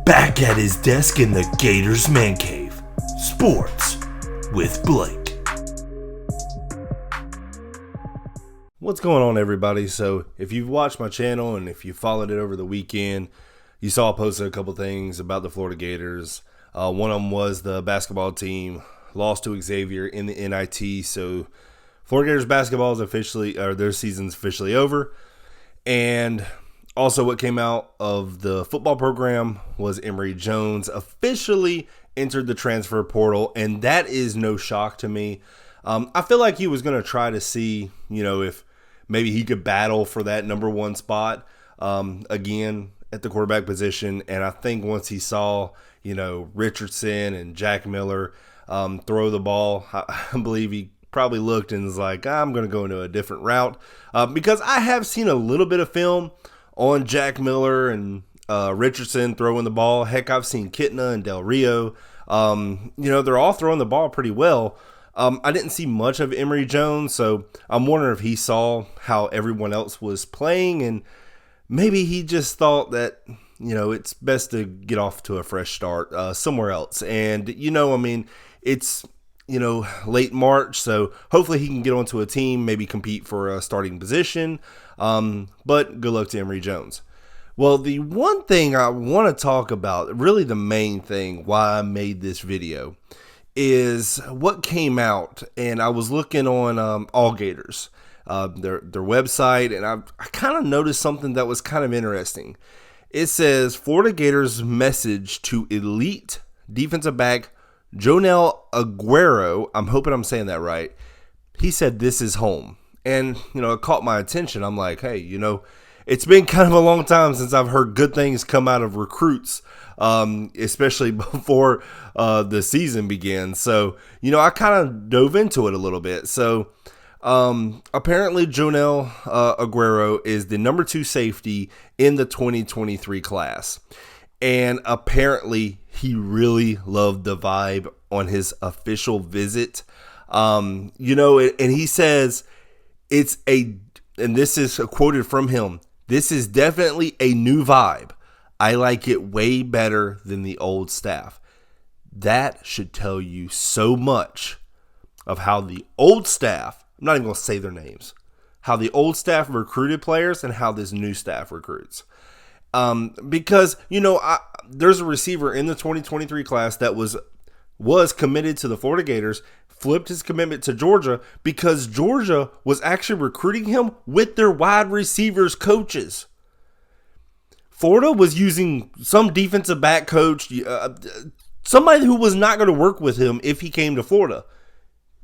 Back at his desk in the Gators Man Cave. Sports with Blake. What's going on, everybody? So if you've watched my channel and if you followed it over the weekend, you saw I posted a couple things about the Florida Gators. One of them was the basketball team lost to Xavier in the NIT. So Florida Gators basketball is officially, or their season's officially over. And also what came out of the football program was Emory Jones officially entered the transfer portal. And that is no shock to me. I feel like he was going to try to see, if maybe he could battle for that number one spot again at the quarterback position. And I think once he saw, Richardson and Jack Miller throw the ball, I believe he probably looked and was like, I'm going to go into a different route. Because I have seen a little bit of film on Jack Miller and Richardson throwing the ball. Heck, I've seen Kitna and Del Rio. They're all throwing the ball pretty well. I didn't see much of Emory Jones, so I'm wondering if he saw how everyone else was playing, and maybe he just thought that, it's best to get off to a fresh start somewhere else. And, it's, late March, so hopefully he can get onto a team, maybe compete for a starting position, but good luck to Emory Jones. Well, the one thing I want to talk about, really the main thing why I made this video, is what came out, and I was looking on All Gators, their website, and I kind of noticed something that was kind of interesting. It says Florida Gators message to elite defensive back Jonel Aguero. I'm hoping I'm saying that right. He said this is home, and it caught my attention. I'm like, hey, it's been kind of a long time since I've heard good things come out of recruits, especially before the season begins. So, I kind of dove into it a little bit. So, apparently Jonel Aguero is the number 2 safety in the 2023 class. And apparently he really loved the vibe on his official visit. And he says and this is quoted from him, "This is definitely a new vibe. I like it way better than the old staff." That should tell you so much of how the old staff, I'm not even going to say their names, how the old staff recruited players and how this new staff recruits. Because, there's a receiver in the 2023 class that was committed to the Florida Gators, flipped his commitment to Georgia because Georgia was actually recruiting him with their wide receivers coaches. Florida was using some defensive back coach, somebody who was not going to work with him if he came to Florida.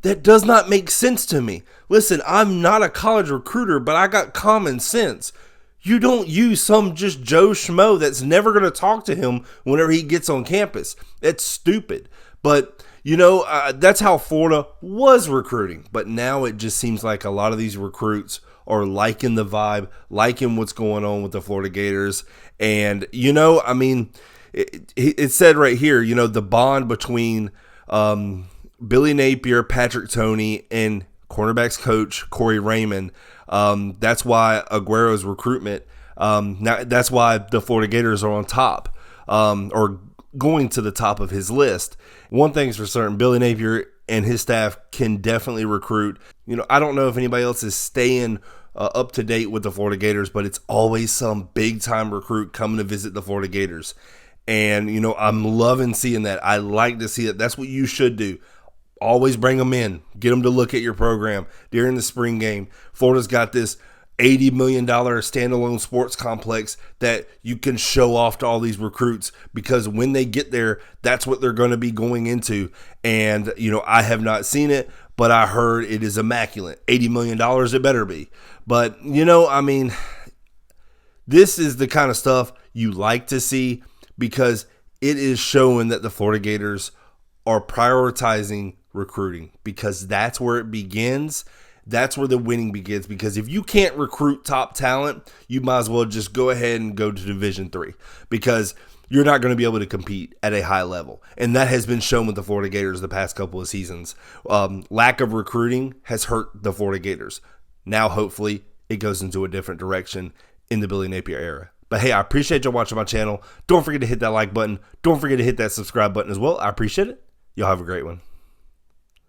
That does not make sense to me. Listen, I'm not a college recruiter, but I got common sense. You don't use some just Joe Schmo that's never going to talk to him whenever he gets on campus. That's stupid. But, that's how Florida was recruiting. But now it just seems like a lot of these recruits are liking the vibe, liking what's going on with the Florida Gators. And, it said right here, the bond between Billy Napier, Patrick Toney, and cornerbacks coach Corey Raymond. That's why Aguero's recruitment, that's why the Florida Gators are on top, or going to the top of his list. One thing's for certain, Billy Napier and his staff can definitely recruit. I don't know if anybody else is staying up to date with the Florida Gators, but it's always some big time recruit coming to visit the Florida Gators. And, I'm loving seeing that. I like to see that. That's what you should do. Always bring them in. Get them to look at your program during the spring game. Florida's got this $80 million standalone sports complex that you can show off to all these recruits, because when they get there, that's what they're going to be going into. And, I have not seen it, but I heard it is immaculate. $80 million, it better be. But, this is the kind of stuff you like to see, because it is showing that the Florida Gators are prioritizing recruiting, because that's where it begins. That's where the winning begins, because if you can't recruit top talent, you might as well just go ahead and go to Division III, because you're not going to be able to compete at a high level. And that has been shown with the Florida Gators the past couple of seasons. Lack of recruiting has hurt the Florida Gators. Now, hopefully, it goes into a different direction in the Billy Napier era. But hey, I appreciate y'all watching my channel. Don't forget to hit that like button. Don't forget to hit that subscribe button as well. I appreciate it. Y'all have a great one.